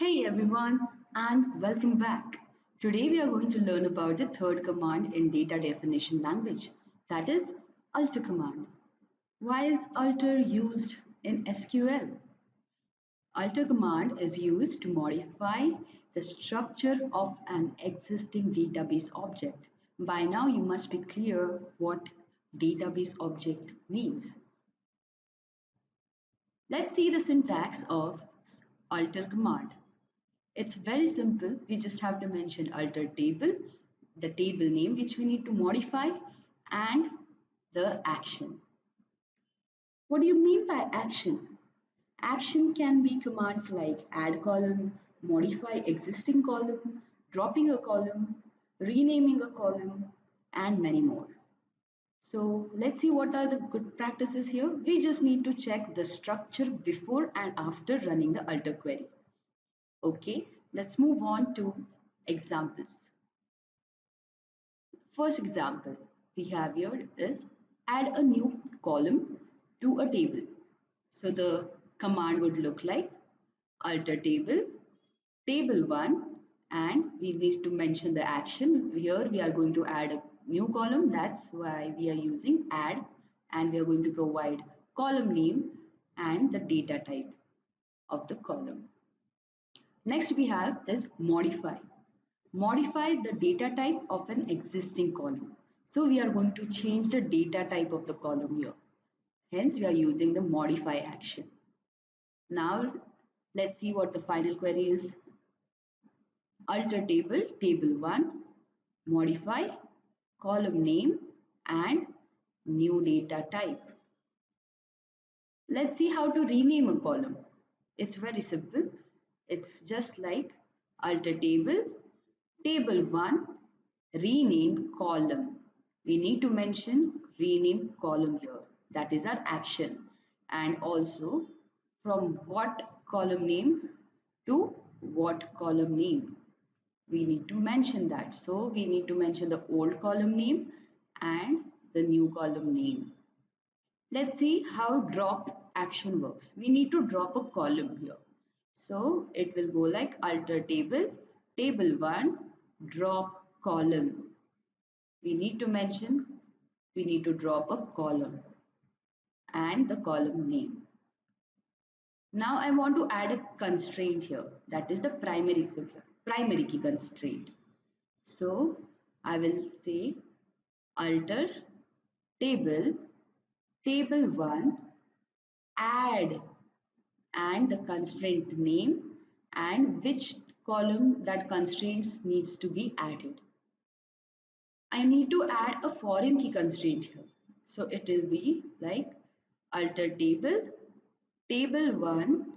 Hey everyone, and welcome back. Today we are going to learn about the third command in data definition language, that is alter command. Why is alter used in SQL? Alter command is used to modify the structure of an existing database object. By now you must be clear what database object means. Let's see the syntax of alter command. It's very simple. We just have to mention alter table, the table name which we need to modify, and the action. What do you mean by action? Action can be commands like add column, modify existing column, dropping a column, renaming a column, and many more. So let's see what are the good practices here. We just need to check the structure before and after running the alter query. Okay, let's move on to examples. First example we have here is add a new column to a table. So the command would look like alter table, table 1, and we need to mention the action. Here we are going to add a new column. That's why we are using add, and we are going to provide column name and the data type of the column. Next we have is modify. Modify the data type of an existing column. So we are going to change the data type of the column here. Hence we are using the modify action. Now let's see what the final query is. Alter table, table 1, modify, column name and new data type. Let's see how to rename a column. It's very simple. It's just like alter table, table 1, rename column. We need to mention rename column here. That is our action. And also from what column name to what column name. We need to mention that. So we need to mention the old column name and the new column name. Let's see how drop action works. We need to drop a column here. So it will go like alter table, table 1, drop column. We need to mention, we need to drop a column and the column name. Now I want to add a constraint here. That is the primary key constraint. So I will say alter table, table 1, add and the constraint name and which column that constraints needs to be added. I need to add a foreign key constraint here. So it will be like alter table, table 1,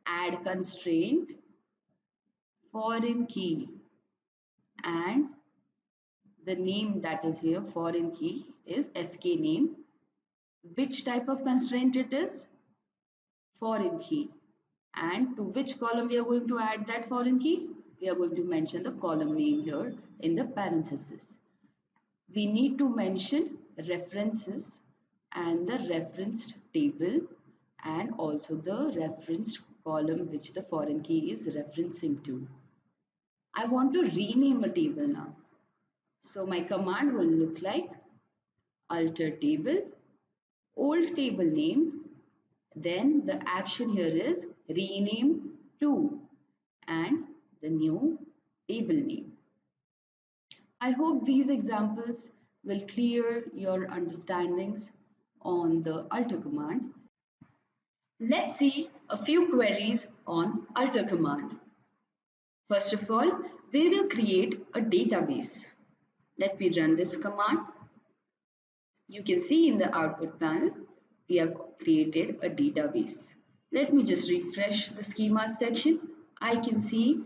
add constraint, foreign key, and the name that is here, foreign key, is fk name. Which type of constraint it is? Foreign key. And to which column we are going to add that foreign key? We are going to mention the column name here in the parenthesis. We need to mention references and the referenced table and also the referenced column which the foreign key is referencing to. I want to rename a table now. So my command will look like alter table, old table name, then the action here is rename to and the new table name. I hope these examples will clear your understandings on the alter command. Let's see a few queries on alter command. First of all, we will create a database. Let me run this command. You can see in the output panel, we have created a database. Let me just refresh the schema section. I can see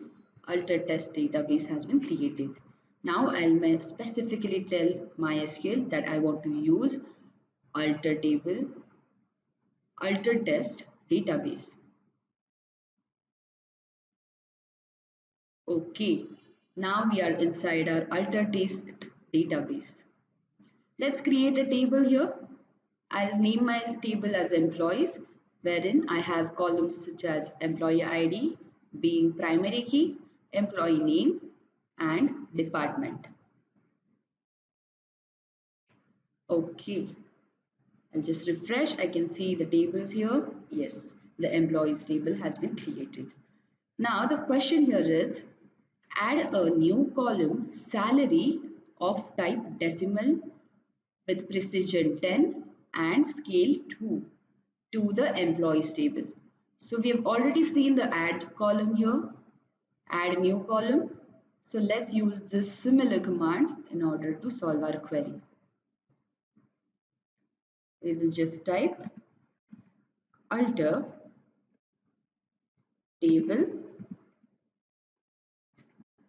alter test database has been created. Now I'll specifically tell MySQL that I want to use alter table, alter test database. Okay, now we are inside our alter test database. Let's create a table here. I'll name my table as employees, wherein I have columns such as employee ID, being primary key, employee name, and department. Okay, I'll just refresh. I can see the tables here. Yes, the employees table has been created. Now the question here is add a new column salary of type decimal with precision 10 and scale 2 to the employees table. So we have already seen the add column here, add new column. So let's use this similar command in order to solve our query. We will just type alter table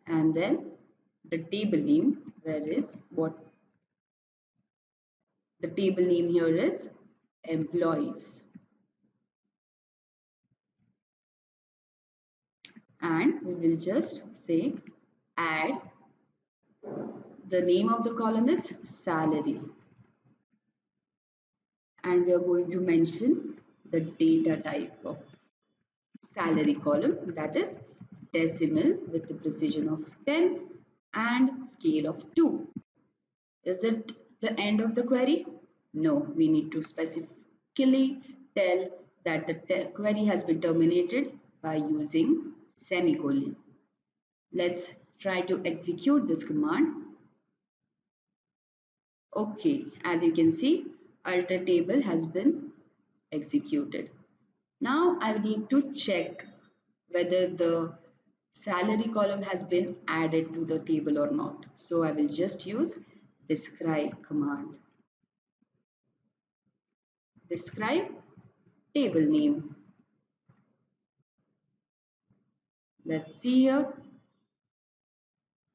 and then the table name, where is what the table name here is employees, and we will just say add the name of the column is salary, and we are going to mention the data type of salary column, that is decimal with the precision of 10 and scale of 2. Is it the end of the query? No, we need to specifically tell that the query has been terminated by using semicolon. Let's try to execute this command. Okay, as you can see, alter table has been executed. Now I need to check whether the salary column has been added to the table or not. So I will just use describe command. Describe table name. Let's see here.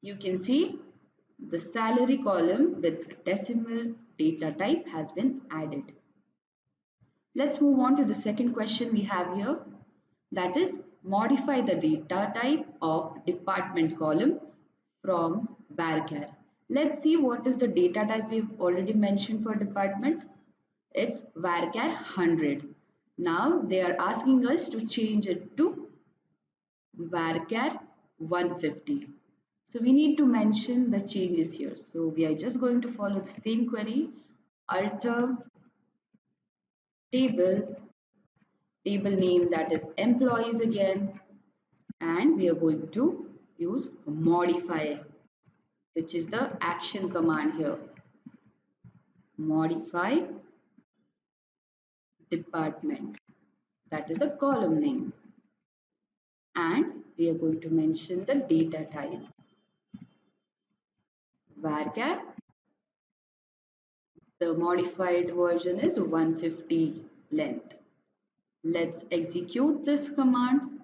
You can see the salary column with decimal data type has been added. Let's move on to the second question we have here. That is modify the data type of department column from varchar. Let's see what is the data type we've already mentioned for department. It's varchar 100. Now they are asking us to change it to varchar 150. So we need to mention the changes here. So we are just going to follow the same query, alter table, table name, that is employees again, and we are going to use modify, which is the action command here. Modify department, that is the column name, and we are going to mention the data type, varchar. The modified version is 150 length. Let's execute this command.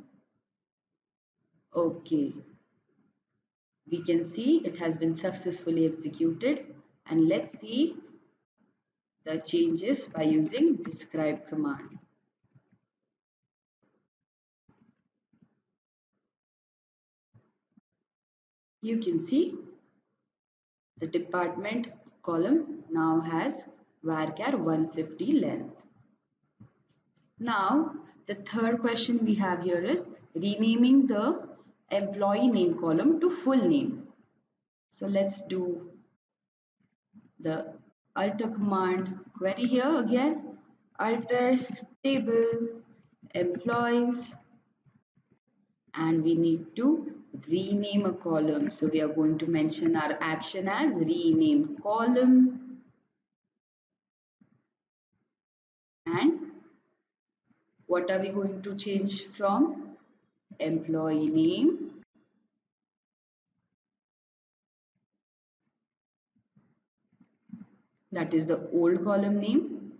Okay, we can see it has been successfully executed, and let's see the changes by using describe command. You can see the department column now has varchar 150 length. Now the third question we have here is renaming the employee name column to full name. So let's do the alter command query here again. Alter table employees, and we need to rename a column. So we are going to mention our action as rename column, and what are we going to change from? Employee name, that is the old column name,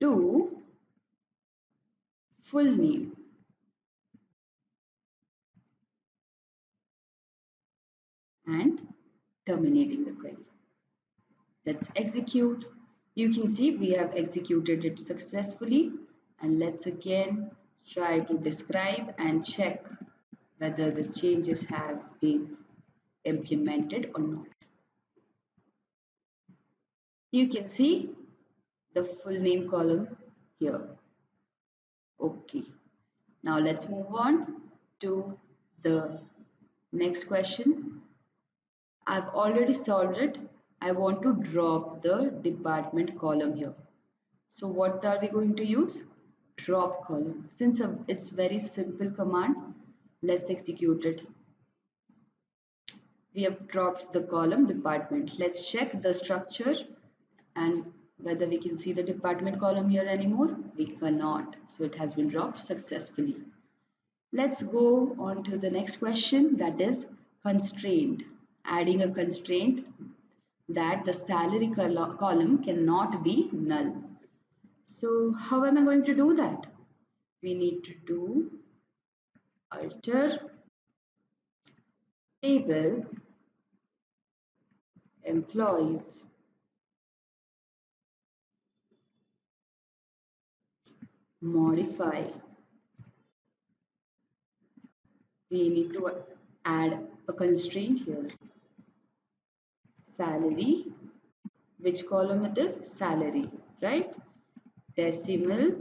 to full name, and terminating the query. Let's execute. You can see we have executed it successfully, and let's again try to describe and check whether the changes have been implemented or not. You can see the full name column here. Okay. Now let's move on to the next question. I've already solved it. I want to drop the department column here. So what are we going to use? Drop column. Since it's very simple command, let's execute it. We have dropped the column department. Let's check the structure and whether we can see the department column here anymore. We cannot. So it has been dropped successfully. Let's go on to the next question, that is constraint. Adding a constraint that the salary column cannot be null. So how am I going to do that? We need to do alter table employees modify. We need to add a constraint here. Salary, which column it is? Salary, right? Decimal,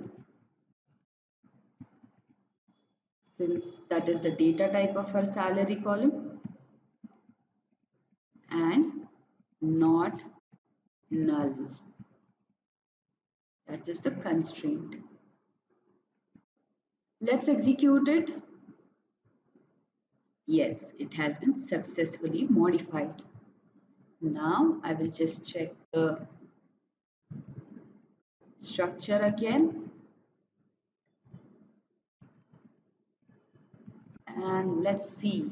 since that is the data type of our salary column, and not null. That is the constraint. Let's execute it. Yes, it has been successfully modified. Now I will just check the structure again, and let's see.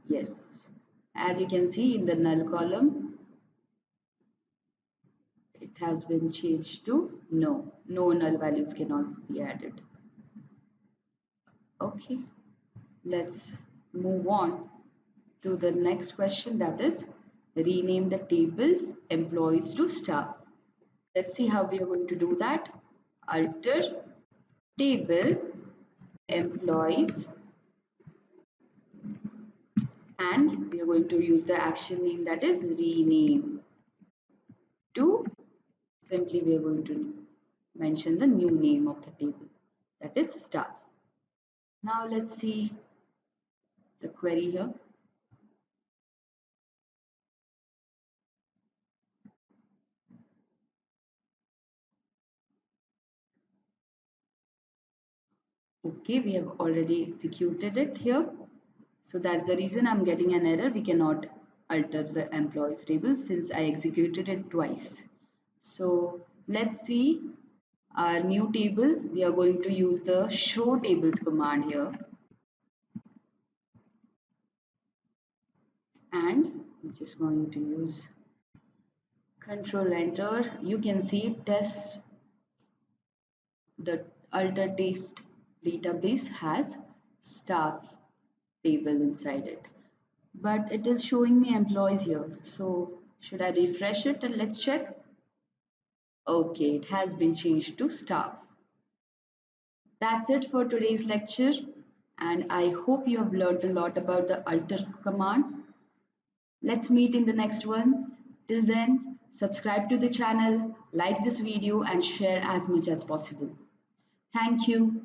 Yes, as you can see in the null column, it has been changed to no. No null values cannot be added. Okay, let's move on to the next question, that is rename the table employees to staff. Let's see how we are going to do that. Alter table employees, and we are going to use the action name, that is rename to, simply we are going to mention the new name of the table, that is staff. Now let's see the query here. Okay, we have already executed it here. So that's the reason I'm getting an error. We cannot alter the employees table since I executed it twice. So let's see our new table. We are going to use the show tables command here. And we're just going to use Control Enter. You can see test, the alter test database has staff table inside it, but it is showing me employees here. So should I refresh it and let's check? Okay, it has been changed to staff. That's it for today's lecture, and I hope you have learned a lot about the alter command. Let's meet in the next one. Till then, subscribe to the channel, like this video and share as much as possible. Thank you.